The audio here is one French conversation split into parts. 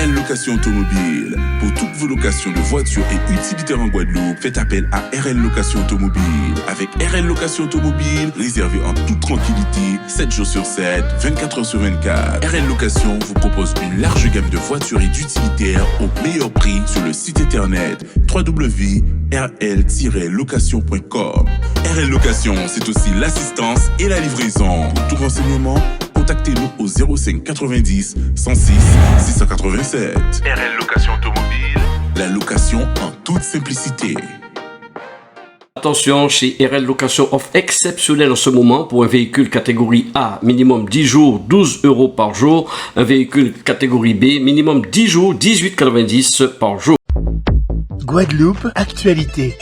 RL Location Automobile. Pour toutes vos locations de voitures et utilitaires en Guadeloupe, faites appel à RL Location Automobile. Avec RL Location Automobile, réservez en toute tranquillité, 7 jours sur 7, 24 heures sur 24. RL Location vous propose une large gamme de voitures et d'utilitaires au meilleur prix sur le site internet www.rl-location.com. RL Location, c'est aussi l'assistance et la livraison. Pour tout renseignement, contactez-nous au 05 90 106 687. RL Location Automobile, la location en toute simplicité. Attention, chez RL Location offre exceptionnelle en ce moment pour un véhicule catégorie A, minimum 10 jours, 12 € par jour. Un véhicule catégorie B, minimum 10 jours, 18,90 par jour. Guadeloupe, actualité.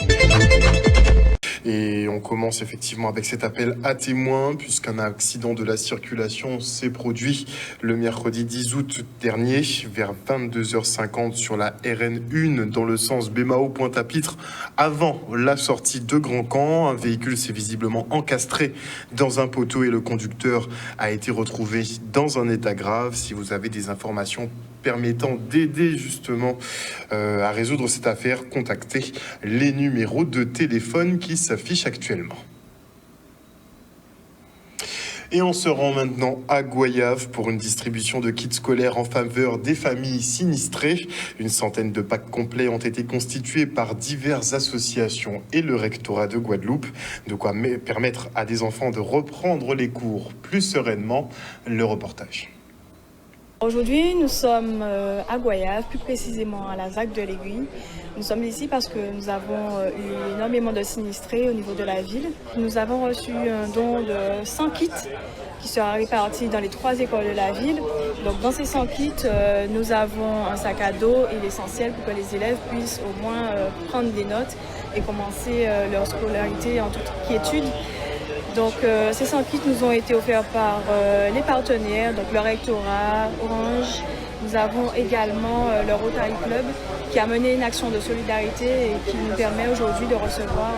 Et on commence effectivement avec cet appel à témoins, puisqu'un accident de la circulation s'est produit le mercredi 10 août dernier, vers 22h50 sur la RN1 dans le sens Bémao-Pointe-à-Pitre, avant la sortie de Grand Camp. Un véhicule s'est visiblement encastré dans un poteau et le conducteur a été retrouvé dans un état grave. Si vous avez des informations permettant d'aider justement à résoudre cette affaire, contactez les numéros de téléphone qui s'affichent actuellement. Et on se rend maintenant à Goyave pour une distribution de kits scolaires en faveur des familles sinistrées. Une centaine de packs complets ont été constitués par diverses associations et le rectorat de Guadeloupe, de quoi permettre à des enfants de reprendre les cours plus sereinement. Le reportage. Aujourd'hui, nous sommes à Goyave, plus précisément à la ZAC de l'Aiguille. Nous sommes ici parce que nous avons eu énormément de sinistrés au niveau de la ville. Nous avons reçu un don de 100 kits qui sera réparti dans les 3 écoles de la ville. Donc dans ces 100 kits, nous avons un sac à dos et l'essentiel pour que les élèves puissent au moins prendre des notes et commencer leur scolarité en toute quiétude. Donc ces 100 kits nous ont été offerts par les partenaires, donc le rectorat, Orange. Nous avons également le Rotary Club qui a mené une action de solidarité et qui nous permet aujourd'hui de recevoir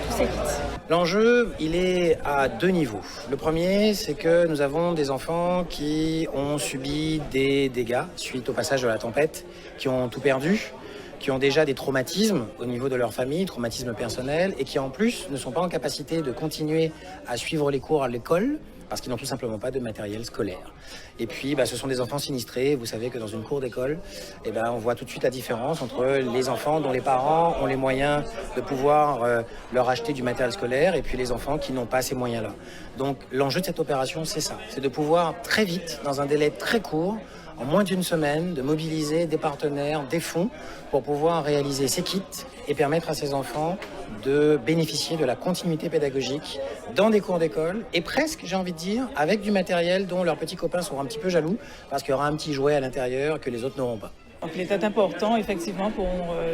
tous ces kits. L'enjeu, il est à 2 niveaux. Le premier, c'est que nous avons des enfants qui ont subi des dégâts suite au passage de la tempête, qui ont tout perdu, qui ont déjà des traumatismes au niveau de leur famille, traumatismes personnels, et qui en plus ne sont pas en capacité de continuer à suivre les cours à l'école parce qu'ils n'ont tout simplement pas de matériel scolaire. Et puis, ce sont des enfants sinistrés. Vous savez que dans une cour d'école, on voit tout de suite la différence entre les enfants dont les parents ont les moyens de pouvoir leur acheter du matériel scolaire et puis les enfants qui n'ont pas ces moyens-là. Donc, l'enjeu de cette opération, c'est ça. C'est de pouvoir très vite, dans un délai très court, en moins d'une semaine, de mobiliser des partenaires, des fonds pour pouvoir réaliser ces kits et permettre à ces enfants de bénéficier de la continuité pédagogique dans des cours d'école et presque, j'ai envie de dire, avec du matériel dont leurs petits copains seront un petit peu jaloux parce qu'il y aura un petit jouet à l'intérieur que les autres n'auront pas. Donc, il est important, effectivement, pour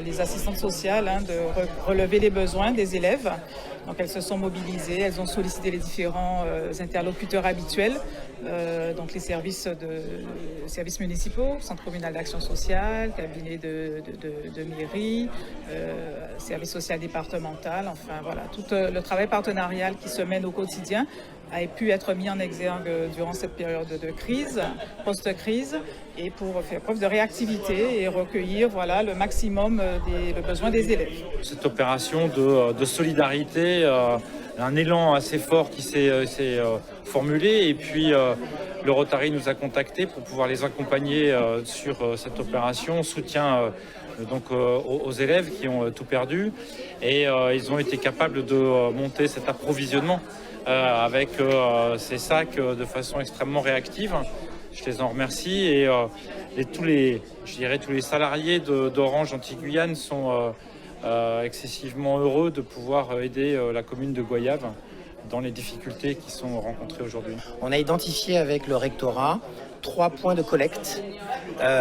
les assistantes sociales de relever les besoins des élèves. Donc, elles se sont mobilisées, elles ont sollicité les différents interlocuteurs habituels, donc les services municipaux, Centre communal d'action sociale, cabinet de mairie, service social départemental, enfin voilà, tout le travail partenarial qui se mène au quotidien a pu être mis en exergue durant cette période de crise, post-crise, et pour faire preuve de réactivité et recueillir le maximum le besoin des élèves. Cette opération de solidarité, un élan assez fort qui s'est formulé, et puis le Rotary nous a contactés pour pouvoir les accompagner sur cette opération, soutien aux élèves qui ont tout perdu, et ils ont été capables de monter cet approvisionnement avec ces sacs de façon extrêmement réactive. Je les en remercie, et tous les salariés d'Orange Antilles-Guyane sont excessivement heureux de pouvoir aider la commune de Goyave dans les difficultés qui sont rencontrées aujourd'hui. On a identifié avec le rectorat 3 points de collecte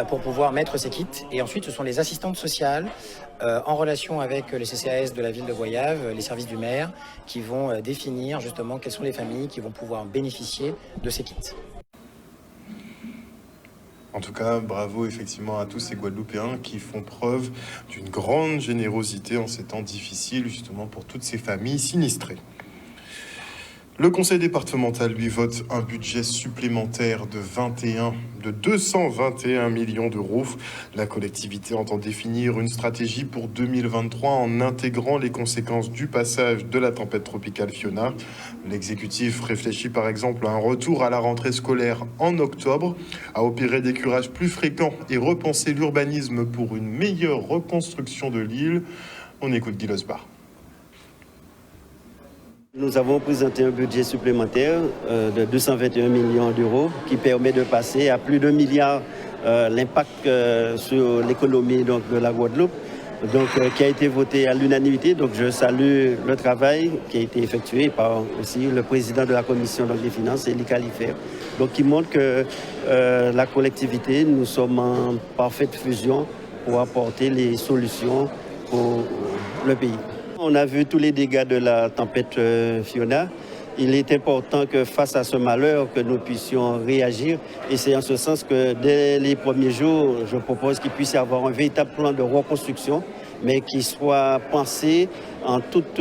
pour pouvoir mettre ces kits, et ensuite ce sont les assistantes sociales en relation avec les CCAS de la ville de Goyave, les services du maire, qui vont définir justement quelles sont les familles qui vont pouvoir bénéficier de ces kits. En tout cas, bravo effectivement à tous ces Guadeloupéens qui font preuve d'une grande générosité en ces temps difficiles, justement pour toutes ces familles sinistrées. Le conseil départemental lui vote un budget supplémentaire de 221 millions d'euros. La collectivité entend définir une stratégie pour 2023 en intégrant les conséquences du passage de la tempête tropicale Fiona. L'exécutif réfléchit par exemple à un retour à la rentrée scolaire en octobre, à opérer des curages plus fréquents et repenser l'urbanisme pour une meilleure reconstruction de l'île. On écoute Guy Losbar. Nous avons présenté un budget supplémentaire de 221 millions d'euros qui permet de passer à plus de 1 milliard l'impact sur l'économie de la Guadeloupe, qui a été voté à l'unanimité. Donc je salue le travail qui a été effectué par aussi le président de la commission des finances, Elie Califère, qui montre que la collectivité, nous sommes en parfaite fusion pour apporter les solutions pour le pays. On a vu tous les dégâts de la tempête Fiona. Il est important que face à ce malheur, que nous puissions réagir. Et c'est en ce sens que dès les premiers jours, je propose qu'il puisse y avoir un véritable plan de reconstruction, mais qui soit pensé en toute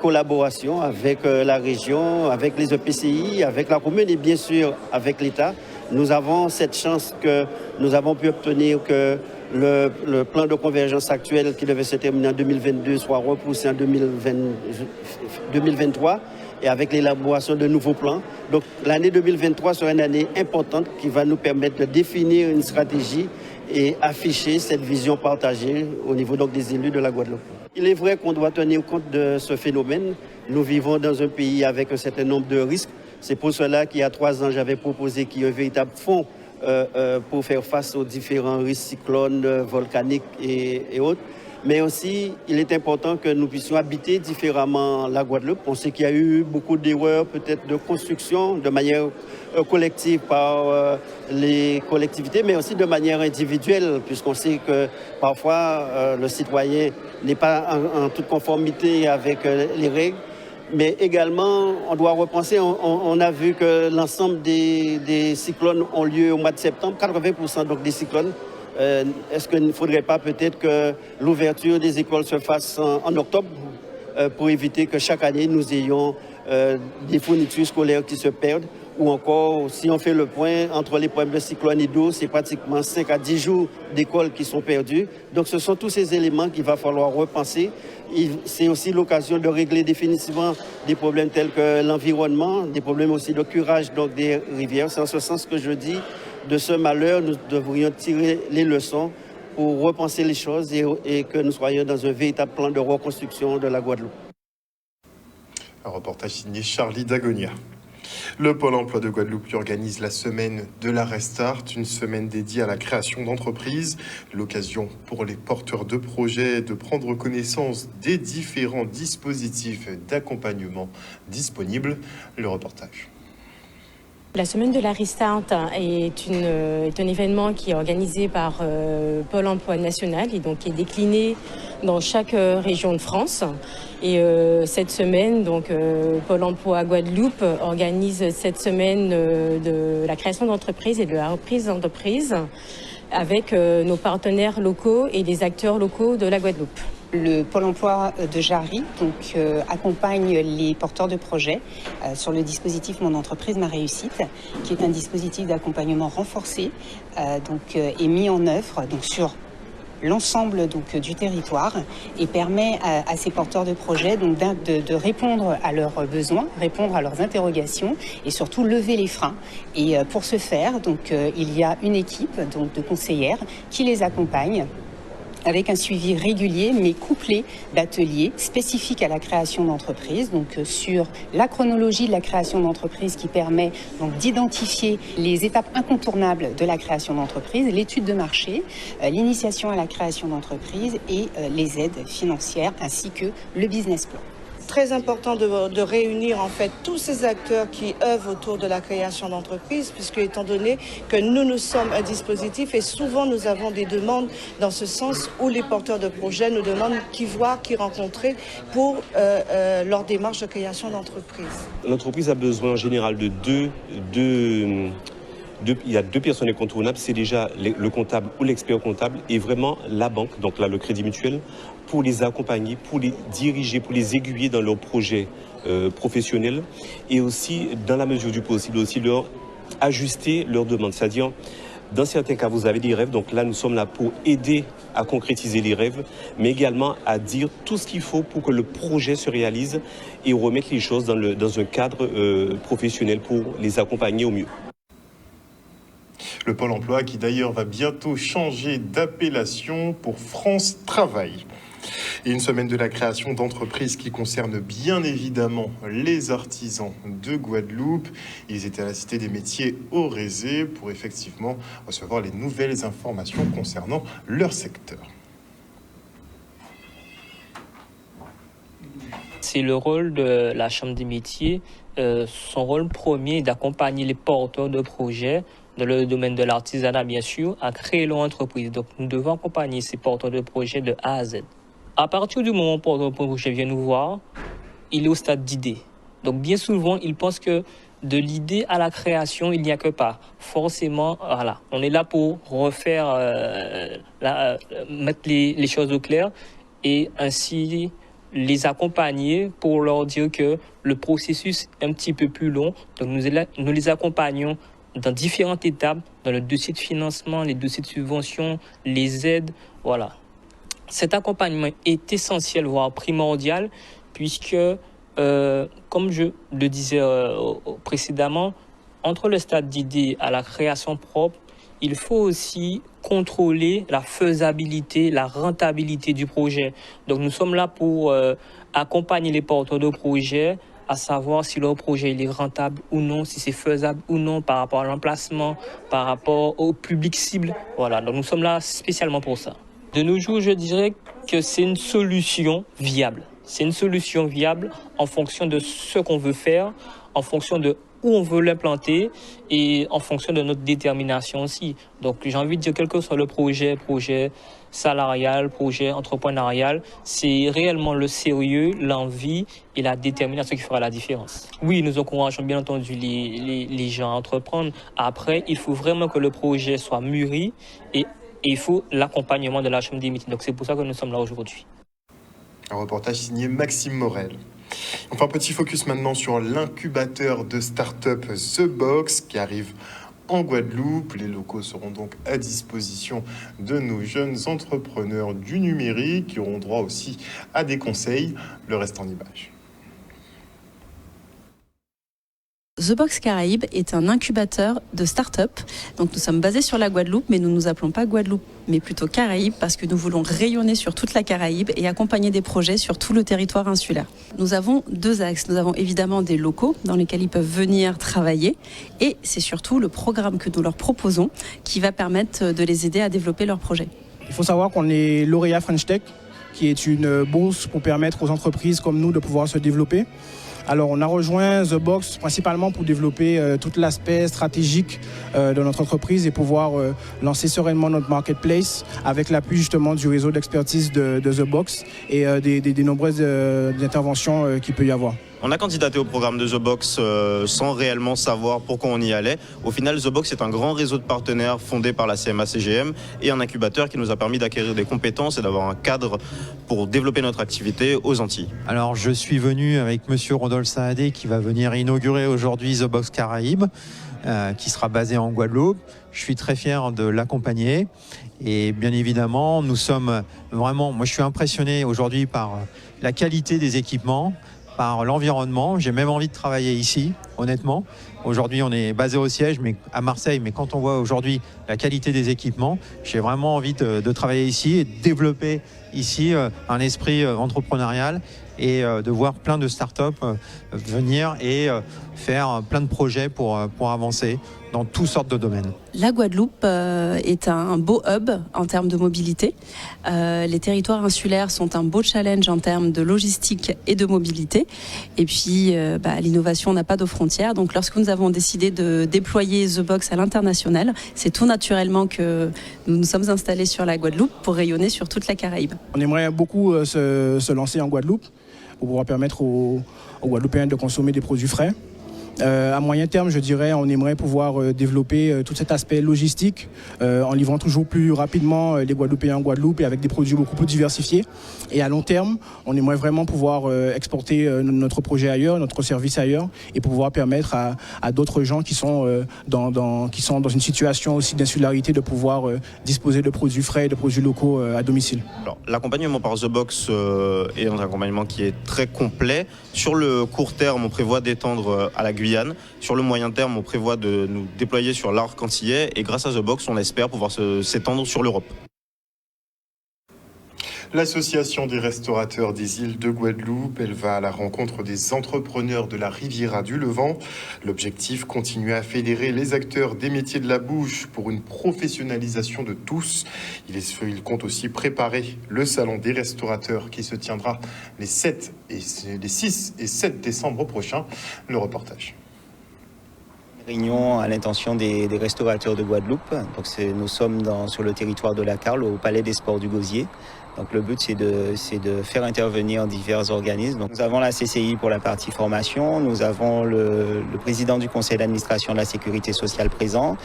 collaboration avec la région, avec les EPCI, avec la commune et bien sûr avec l'État. Nous avons cette chance que nous avons pu obtenir que le plan de convergence actuel qui devait se terminer en 2022 soit repoussé en 2023 et avec l'élaboration de nouveaux plans. Donc l'année 2023 sera une année importante qui va nous permettre de définir une stratégie et afficher cette vision partagée au niveau des élus de la Guadeloupe. Il est vrai qu'on doit tenir compte de ce phénomène. Nous vivons dans un pays avec un certain nombre de risques. C'est pour cela qu'il y a 3 ans, j'avais proposé qu'il y ait un véritable fonds pour faire face aux différents risques cyclones, volcaniques et autres. Mais aussi, il est important que nous puissions habiter différemment la Guadeloupe. On sait qu'il y a eu beaucoup d'erreurs, peut-être de construction, de manière collective par les collectivités, mais aussi de manière individuelle, puisqu'on sait que parfois le citoyen n'est pas en toute conformité avec les règles. Mais également, on doit repenser, on a vu que l'ensemble des cyclones ont lieu au mois de septembre, 80% donc des cyclones. Est-ce qu'il ne faudrait pas peut-être que l'ouverture des écoles se fasse en octobre pour éviter que chaque année nous ayons des fournitures scolaires qui se perdent? Ou encore, si on fait le point entre les problèmes de cyclone et d'eau, c'est pratiquement 5 à 10 jours d'école qui sont perdus. Donc ce sont tous ces éléments qu'il va falloir repenser. C'est aussi l'occasion de régler définitivement des problèmes tels que l'environnement, des problèmes aussi de curage des rivières. C'est en ce sens que je dis, de ce malheur, nous devrions tirer les leçons pour repenser les choses et que nous soyons dans un véritable plan de reconstruction de la Guadeloupe. Un reportage signé Charlie Dagonia. Le Pôle emploi de Guadeloupe organise la semaine de la Restart, une semaine dédiée à la création d'entreprises. L'occasion pour les porteurs de projets de prendre connaissance des différents dispositifs d'accompagnement disponibles. Le reportage. La semaine de la Restart est un événement qui est organisé par Pôle emploi national et donc qui est décliné dans chaque région de France. Et cette semaine, Pôle emploi Guadeloupe organise cette semaine de la création d'entreprises et de la reprise d'entreprises avec nos partenaires locaux et les acteurs locaux de la Guadeloupe. Le Pôle emploi de Jarry accompagne les porteurs de projets sur le dispositif Mon entreprise, ma réussite, qui est un dispositif d'accompagnement renforcé et mis en œuvre sur l'ensemble du territoire et permet à ces porteurs de projets de répondre à leurs besoins, répondre à leurs interrogations et surtout lever les freins. Et pour ce faire, il y a une équipe de conseillères qui les accompagne avec un suivi régulier mais couplé d'ateliers spécifiques à la création d'entreprise, sur la chronologie de la création d'entreprise qui permet d'identifier les étapes incontournables de la création d'entreprise, l'étude de marché, l'initiation à la création d'entreprise et les aides financières ainsi que le business plan. Très important de réunir en fait tous ces acteurs qui œuvrent autour de la création d'entreprises, puisque étant donné que nous sommes un dispositif et souvent nous avons des demandes dans ce sens où les porteurs de projets nous demandent qui voir, qui rencontrer pour leur démarche de création d'entreprise. L'entreprise a besoin en général de deux il y a deux personnes incontournables, c'est déjà le comptable ou l'expert comptable et vraiment la banque, donc là le Crédit Mutuel, pour les accompagner, pour les diriger, pour les aiguiller dans leurs projets professionnels et aussi, dans la mesure du possible, aussi leur ajuster leurs demandes. C'est-à-dire, dans certains cas, vous avez des rêves, donc là, nous sommes là pour aider à concrétiser les rêves, mais également à dire tout ce qu'il faut pour que le projet se réalise et remettre les choses dans un cadre professionnel pour les accompagner au mieux. Le Pôle emploi qui d'ailleurs va bientôt changer d'appellation pour France Travail. Et une semaine de la création d'entreprises qui concerne bien évidemment les artisans de Guadeloupe. Ils étaient à la Cité des Métiers au Rézé pour effectivement recevoir les nouvelles informations concernant leur secteur. C'est le rôle de la Chambre des métiers. Son rôle premier est d'accompagner les porteurs de projets dans le domaine de l'artisanat, bien sûr, à créer leur entreprise. Donc, nous devons accompagner ces porteurs de projets de A à Z. À partir du moment où le porteur de projet vient nous voir, il est au stade d'idée. Donc, bien souvent, il pense que de l'idée à la création, il n'y a que pas. Forcément, voilà, on est là pour refaire, mettre les choses au clair et ainsi les accompagner pour leur dire que le processus est un petit peu plus long. Donc, nous les accompagnons dans différentes étapes, dans le dossier de financement, les dossiers de subvention, les aides, voilà. Cet accompagnement est essentiel, voire primordial, puisque, comme je le disais précédemment, entre le stade d'idée à la création propre, il faut aussi contrôler la faisabilité, la rentabilité du projet. Donc nous sommes là pour accompagner les porteurs de projets, à savoir si leur projet il est rentable ou non, si c'est faisable ou non par rapport à l'emplacement, par rapport au public cible. Voilà, donc nous sommes là spécialement pour ça. De nos jours, je dirais que c'est une solution viable. C'est une solution viable en fonction de ce qu'on veut faire, en fonction de où on veut l'implanter et en fonction de notre détermination aussi. Donc j'ai envie de dire, quel que soit le projet salarial, projet entrepreneurial, c'est réellement le sérieux, l'envie et la détermination qui fera la différence. Oui, nous encourageons bien entendu les gens à entreprendre. Après, il faut vraiment que le projet soit mûri et il faut l'accompagnement de la Chambre des métiers. Donc c'est pour ça que nous sommes là aujourd'hui. Un reportage signé Maxime Morel. Enfin, petit focus maintenant sur l'incubateur de start-up The Box qui arrive en Guadeloupe. Les locaux seront donc à disposition de nos jeunes entrepreneurs du numérique qui auront droit aussi à des conseils. Le reste en images. The Box Caraïbes est un incubateur de start-up. Donc nous sommes basés sur la Guadeloupe, mais nous ne nous appelons pas Guadeloupe, mais plutôt Caraïbes, parce que nous voulons rayonner sur toute la Caraïbe et accompagner des projets sur tout le territoire insulaire. Nous avons deux axes. Nous avons évidemment des locaux dans lesquels ils peuvent venir travailler, et c'est surtout le programme que nous leur proposons qui va permettre de les aider à développer leurs projets. Il faut savoir qu'on est lauréat French Tech, qui est une bourse pour permettre aux entreprises comme nous de pouvoir se développer. Alors on a rejoint The Box principalement pour développer tout l'aspect stratégique de notre entreprise et pouvoir lancer sereinement notre marketplace avec l'appui justement du réseau d'expertise de The Box et des nombreuses interventions qu'il peut y avoir. On a candidaté au programme de The Box sans réellement savoir pourquoi on y allait. Au final, The Box est un grand réseau de partenaires fondé par la CMA-CGM et un incubateur qui nous a permis d'acquérir des compétences et d'avoir un cadre pour développer notre activité aux Antilles. Alors, je suis venu avec Monsieur Rodolphe Saadé qui va venir inaugurer aujourd'hui The Box Caraïbes, qui sera basé en Guadeloupe. Je suis très fier de l'accompagner. Et bien évidemment, nous sommes vraiment... Moi, je suis impressionné aujourd'hui par la qualité des équipements, par l'environnement. J'ai même envie de travailler ici, honnêtement. Aujourd'hui, on est basé au siège, mais à Marseille. Mais quand on voit aujourd'hui la qualité des équipements, j'ai vraiment envie de travailler ici et de développer ici un esprit entrepreneurial et de voir plein de startups venir et faire plein de projets pour avancer dans toutes sortes de domaines. La Guadeloupe est un beau hub en termes de mobilité. Les territoires insulaires sont un beau challenge en termes de logistique et de mobilité. Et puis, l'innovation n'a pas de frontières. Donc, lorsque nous avons décidé de déployer The Box à l'international, c'est tout naturellement que nous nous sommes installés sur la Guadeloupe pour rayonner sur toute la Caraïbe. On aimerait beaucoup se lancer en Guadeloupe pour pouvoir permettre aux Guadeloupéens de consommer des produits frais. À moyen terme, je dirais, on aimerait pouvoir développer tout cet aspect logistique en livrant toujours plus rapidement les Guadeloupéens en Guadeloupe et avec des produits beaucoup plus diversifiés. Et à long terme, on aimerait vraiment pouvoir exporter notre projet ailleurs, notre service ailleurs, et pouvoir permettre à d'autres gens qui sont dans une situation aussi d'insularité de pouvoir disposer de produits frais et de produits locaux à domicile. Alors, l'accompagnement par The Box est un accompagnement qui est très complet. Sur le court terme, on prévoit d'étendre à la Guyane. Sur le moyen terme, on prévoit de nous déployer sur l'arc antillais. Et grâce à The Box, on espère pouvoir s'étendre sur l'Europe. L'association des restaurateurs des îles de Guadeloupe, elle va à la rencontre des entrepreneurs de la Riviera du Levant. L'objectif, continuer à fédérer les acteurs des métiers de la bouche pour une professionnalisation de tous. Il compte aussi préparer le salon des restaurateurs qui se tiendra les 6 et 7 décembre prochains. Le reportage. Réunion à l'intention des restaurateurs de Guadeloupe. Donc nous sommes sur le territoire de la Carle, au Palais des Sports du Gosier. Donc le but, c'est de faire intervenir divers organismes. Donc, nous avons la CCI pour la partie formation, nous avons le président du conseil d'administration de la sécurité sociale présent,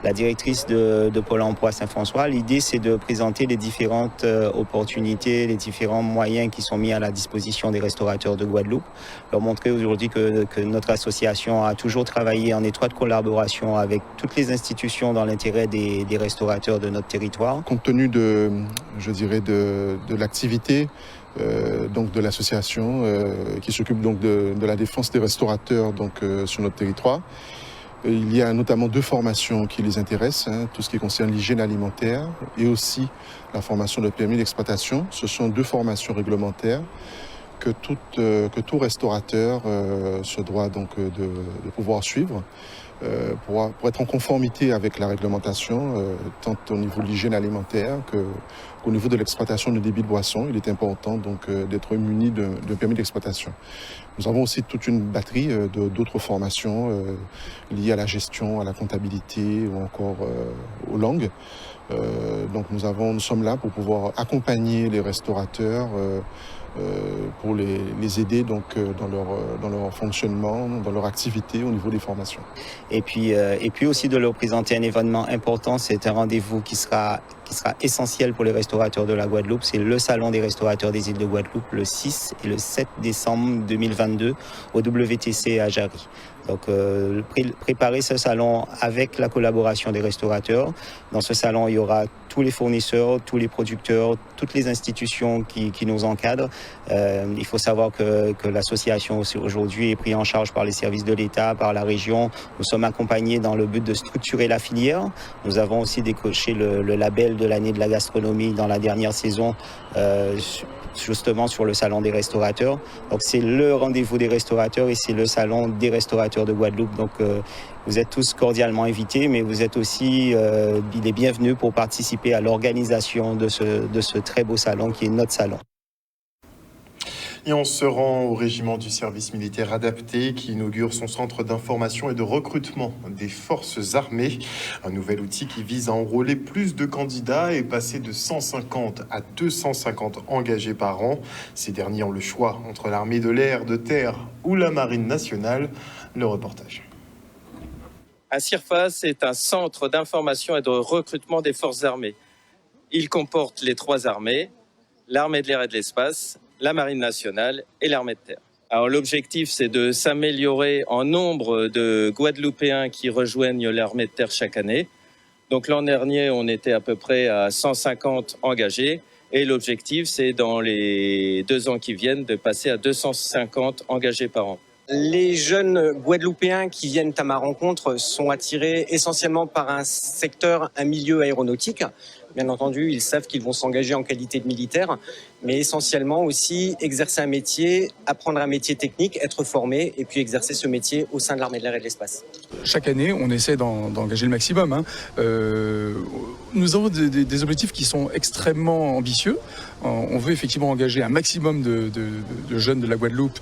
la directrice de Pôle emploi Saint-François. L'idée, c'est de présenter les différentes opportunités, les différents moyens qui sont mis à la disposition des restaurateurs de Guadeloupe. Leur montrer aujourd'hui que notre association a toujours travaillé en étroite collaboration avec toutes les institutions dans l'intérêt des restaurateurs de notre territoire. Compte tenu de l'activité donc de l'association qui s'occupe donc de la défense des restaurateurs sur notre territoire, il y a notamment 2 formations qui les intéressent, tout ce qui concerne l'hygiène alimentaire et aussi la formation de permis d'exploitation. Ce sont 2 formations réglementaires que tout restaurateur se doit donc de pouvoir suivre pour être en conformité avec la réglementation, tant au niveau de l'hygiène alimentaire qu'au niveau de l'exploitation de débits de boissons. Il est important donc d'être muni d'un permis d'exploitation. Nous avons aussi toute une batterie d'autres formations liées à la gestion, à la comptabilité ou encore aux langues. Donc nous sommes là pour pouvoir accompagner les restaurateurs pour les aider donc dans leur fonctionnement, dans leur activité au niveau des formations. Et puis aussi de leur présenter un événement important. C'est un rendez-vous qui sera essentiel pour les restaurateurs de la Guadeloupe. C'est le salon des restaurateurs des îles de Guadeloupe le 6 et le 7 décembre 2022 au WTC à Jarry. Donc préparer ce salon avec la collaboration des restaurateurs. Dans ce salon, il y aura tous les fournisseurs, tous les producteurs, toutes les institutions qui nous encadrent. Il faut savoir que l'association aujourd'hui est prise en charge par les services de l'État, par la région. Nous sommes accompagnés dans le but de structurer la filière. Nous avons aussi décoché le label de l'année de la gastronomie dans la dernière saison, justement sur le salon des restaurateurs. Donc c'est le rendez-vous des restaurateurs et c'est le salon des restaurateurs de Guadeloupe. Donc vous êtes tous cordialement invités, mais vous êtes aussi les bienvenus pour participer à l'organisation de ce très beau salon qui est notre salon. Et on se rend au régiment du service militaire adapté qui inaugure son centre d'information et de recrutement des forces armées. Un nouvel outil qui vise à enrôler plus de candidats et passer de 150 à 250 engagés par an. Ces derniers ont le choix entre l'armée de l'air, de terre ou la marine nationale. Le reportage. CIRFAS est un centre d'information et de recrutement des forces armées. Il comporte les 3 armées, l'armée de l'air et de l'espace, la marine nationale et l'armée de terre. Alors l'objectif, c'est de s'améliorer en nombre de Guadeloupéens qui rejoignent l'armée de terre chaque année. Donc l'an dernier, on était à peu près à 150 engagés et l'objectif, c'est dans les 2 ans qui viennent de passer à 250 engagés par an. Les jeunes Guadeloupéens qui viennent à ma rencontre sont attirés essentiellement par un milieu aéronautique. Bien entendu, ils savent qu'ils vont s'engager en qualité de militaire, mais essentiellement aussi exercer un métier, apprendre un métier technique, être formé et puis exercer ce métier au sein de l'armée de l'air et de l'espace. Chaque année, on essaie d'engager le maximum. Nous avons des objectifs qui sont extrêmement ambitieux. On veut effectivement engager un maximum de jeunes de la Guadeloupe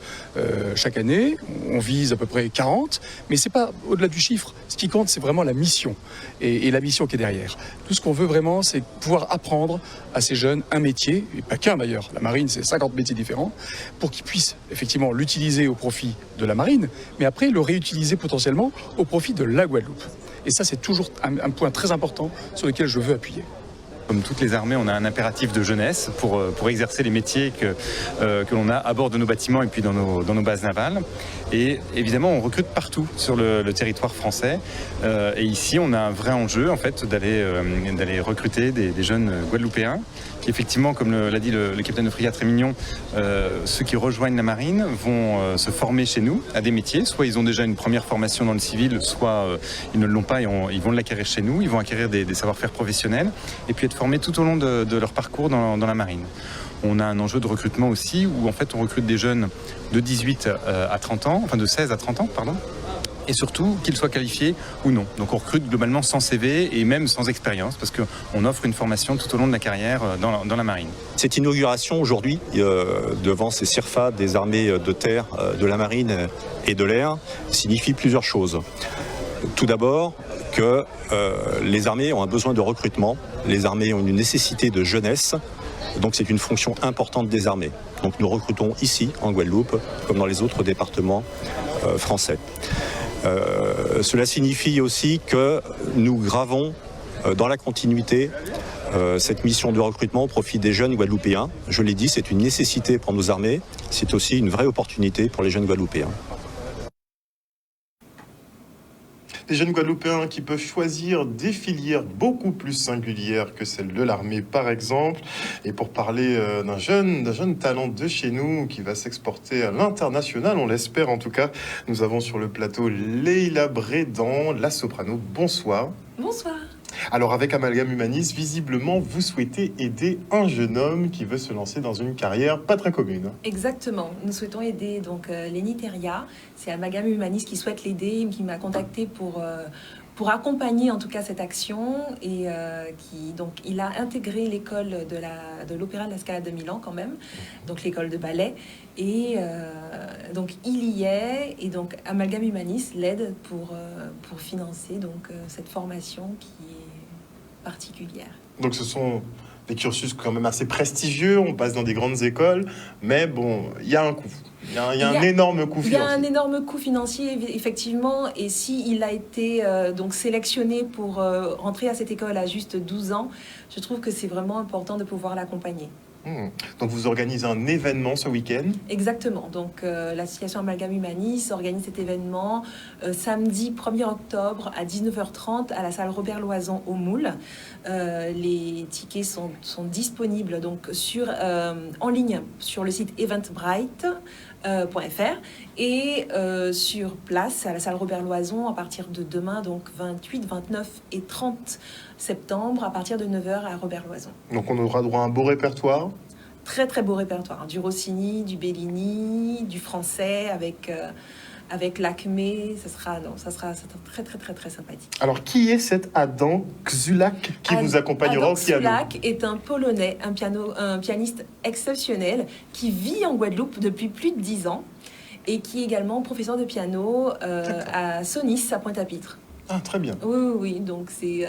chaque année. On vise à peu près 40, mais c'est pas au-delà du chiffre. Ce qui compte, c'est vraiment la mission et la mission qui est derrière. Tout ce qu'on veut vraiment, c'est pouvoir apprendre à ces jeunes un métier, et pas qu'un d'ailleurs, la marine c'est 50 métiers différents, pour qu'ils puissent effectivement l'utiliser au profit de la marine, mais après le réutiliser potentiellement au profit de la Guadeloupe. Et ça c'est toujours un point très important sur lequel je veux appuyer. Comme toutes les armées, on a un impératif de jeunesse pour exercer les métiers que l'on a à bord de nos bâtiments et puis dans nos bases navales. Et évidemment, on recrute partout sur le territoire français. Et ici, on a un vrai enjeu en fait d'aller recruter des jeunes Guadeloupéens qui, effectivement, comme l'a dit le capitaine de frégate très mignon, ceux qui rejoignent la marine vont se former chez nous à des métiers. Soit ils ont déjà une première formation dans le civil, soit ils ne l'ont pas et ils vont l'acquérir chez nous. Ils vont acquérir des savoir-faire professionnels et puis être formés tout au long de leur parcours dans la marine. On a un enjeu de recrutement aussi où en fait on recrute des jeunes de 18 à 30 ans, enfin de 16 à 30 ans, pardon. Et surtout qu'ils soient qualifiés ou non. Donc on recrute globalement sans CV et même sans expérience parce qu'on offre une formation tout au long de la carrière dans la marine. Cette inauguration aujourd'hui devant ces CIRFA des armées de terre, de la marine et de l'air signifie plusieurs choses. Tout d'abord que les armées ont un besoin de recrutement, les armées ont une nécessité de jeunesse, donc c'est une fonction importante des armées. Donc nous recrutons ici en Guadeloupe comme dans les autres départements français. Cela signifie aussi que nous gravons dans la continuité cette mission de recrutement au profit des jeunes Guadeloupéens. Je l'ai dit, c'est une nécessité pour nos armées, c'est aussi une vraie opportunité pour les jeunes Guadeloupéens. Des jeunes Guadeloupéens qui peuvent choisir des filières beaucoup plus singulières que celles de l'armée, par exemple. Et pour parler d'un jeune talent de chez nous qui va s'exporter à l'international, on l'espère en tout cas, nous avons sur le plateau Leïla Brédan, la soprano. Bonsoir. Bonsoir. Alors avec Amalgame Humanis, visiblement, vous souhaitez aider un jeune homme qui veut se lancer dans une carrière pas très commune. Exactement. Nous souhaitons aider donc Lenny Teria. C'est Amalgame Humanis qui souhaite l'aider, qui m'a contacté pour accompagner en tout cas cette action et donc il a intégré l'école de l'Opéra de la Scala de Milan quand même, donc l'école de ballet et donc il y est et donc Amalgame Humanis l'aide pour financer donc cette formation qui est particulière. Donc ce sont des cursus quand même assez prestigieux, on passe dans des grandes écoles, mais bon, il y a un coût. Il y a un énorme coût financier. Il y a un énorme coût financier, effectivement, et s'il a été donc sélectionné pour rentrer à cette école à juste 12 ans, je trouve que c'est vraiment important de pouvoir l'accompagner. Donc vous organisez un événement ce week-end? Exactement. Donc l'association Amalgame Humanis organise cet événement samedi 1er octobre à 19h30 à la salle Robert Loison au Moule. Les tickets sont disponibles donc en ligne sur le site eventbrite.fr et sur place à la salle Robert Loison à partir de demain, donc 28, 29 et 30 septembre à partir de 9h à Robert Loison. Donc on aura droit à un beau répertoire? Très très beau répertoire, du Rossini, du Bellini, du français avec l'Acmé, ça sera très très très très sympathique. Alors qui est cet Adam Czulak qui vous accompagnera au piano? Adam Czulak est un Polonais, un pianiste exceptionnel qui vit en Guadeloupe depuis plus de 10 ans et qui est également professeur de piano à Sonis à Pointe-à-Pitre. Ah, très bien. Oui, donc c'est...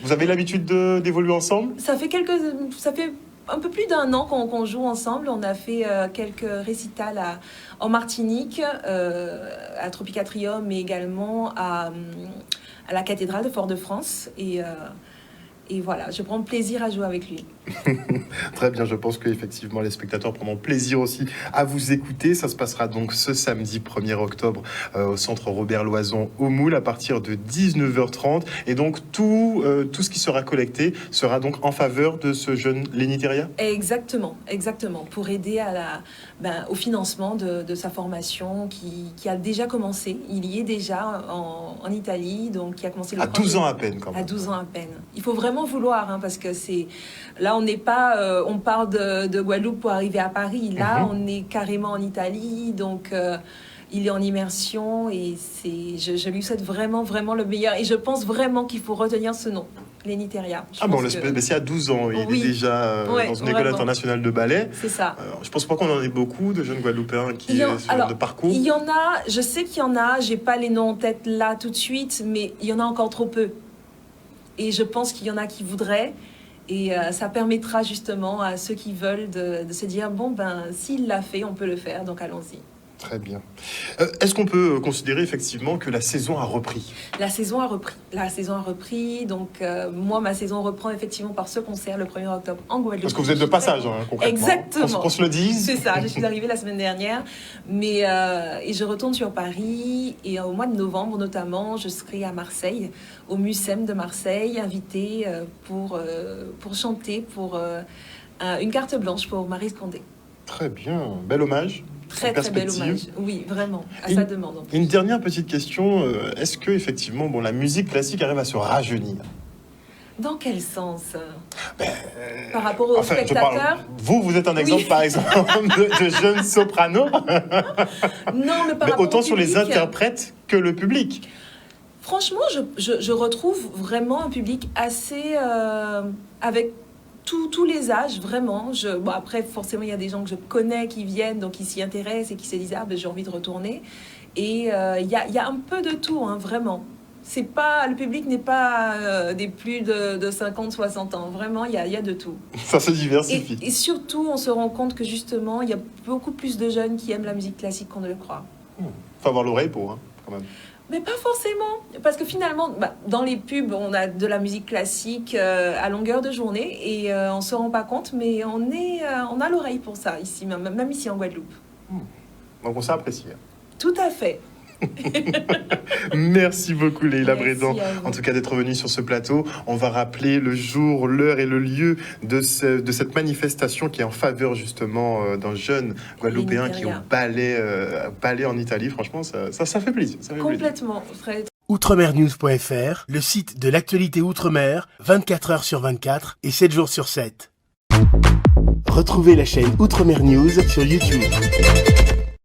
Vous avez l'habitude d'évoluer ensemble? Ça fait un peu plus d'1 an qu'on joue ensemble. On a fait quelques récitals en Martinique, à Tropicatrium, mais également à la cathédrale de Fort-de-France. Et voilà, je prends plaisir à jouer avec lui. Très bien, je pense qu'effectivement les spectateurs prendront plaisir aussi à vous écouter. Ça se passera donc ce samedi 1er octobre au centre Robert Loison au Moule à partir de 19h30. Et donc tout ce qui sera collecté sera donc en faveur de ce jeune Lenny Teria? Exactement, pour aider au financement de sa formation qui a déjà commencé. Il y est déjà en Italie, donc qui a commencé à 12 ans à peine quand même. À 12 ans à peine. Il faut vraiment vouloir, parce que là on n'est pas, on part de Guadeloupe pour arriver à Paris. Là, on est carrément en Italie, donc il est en immersion et je lui souhaite vraiment, vraiment le meilleur. Et je pense vraiment qu'il faut retenir ce nom, Lenny Teria. C'est à 12 ans, il est déjà dans une école internationale de ballet. C'est ça. Je pense pas qu'on en ait beaucoup de jeunes Guadeloupéens qui sont de parcours. Il y en a, je sais qu'il y en a, j'ai pas les noms en tête là tout de suite, mais il y en a encore trop peu. Et je pense qu'il y en a qui voudraient. Et ça permettra justement à ceux qui veulent de se dire, bon, ben, s'il l'a fait, on peut le faire, donc allons-y. Très bien. Est-ce qu'on peut considérer effectivement que la saison a repris ? La saison a repris. Donc, moi, ma saison reprend effectivement par ce concert le 1er octobre en Guadeloupe. Parce que vous êtes de passage, concrètement. Exactement. Qu'on se le dise. C'est ça, je suis arrivée la semaine dernière. Et je retourne sur Paris. Et au mois de novembre, notamment, je serai à Marseille, au Mucem de Marseille, invitée pour chanter pour une carte blanche pour Maryse Condé. Très bien. Bel hommage. Très bel hommage, oui, vraiment, à sa demande. Une dernière petite question, est-ce que effectivement, la musique classique arrive à se rajeunir ? Dans quel sens ? Par rapport aux spectateurs ? Vous êtes un exemple, par exemple, de jeune soprano. Non, mais mais autant sur les interprètes que le public. Franchement, je retrouve vraiment un public assez avec tous les âges, vraiment. Après, forcément, il y a des gens que je connais qui viennent, donc qui s'y intéressent et qui se disent « Ah, ben, j'ai envie de retourner ». Et il y a un peu de tout, vraiment. Le public n'est pas des plus de 50, 60 ans. Vraiment, il y a de tout. Ça se diversifie. Et surtout, on se rend compte que justement, il y a beaucoup plus de jeunes qui aiment la musique classique qu'on ne le croit. Faut avoir l'oreille pour, quand même. Mais pas forcément, parce que finalement, dans les pubs, on a de la musique classique à longueur de journée et on se rend pas compte, mais on a l'oreille pour ça ici, même ici en Guadeloupe. Donc on s'apprécie. Tout à fait. Merci beaucoup Leïla Brédan, en tout cas d'être venue sur ce plateau. On va rappeler le jour, l'heure et le lieu de cette manifestation qui est en faveur justement d'un jeune Guadeloupéen qui est au ballet en Italie. Franchement, ça fait plaisir. Complètement. Outremernews.fr, le site de l'actualité Outre-mer, 24 heures sur 24 et 7 jours sur 7. Retrouvez la chaîne Outremer News sur YouTube.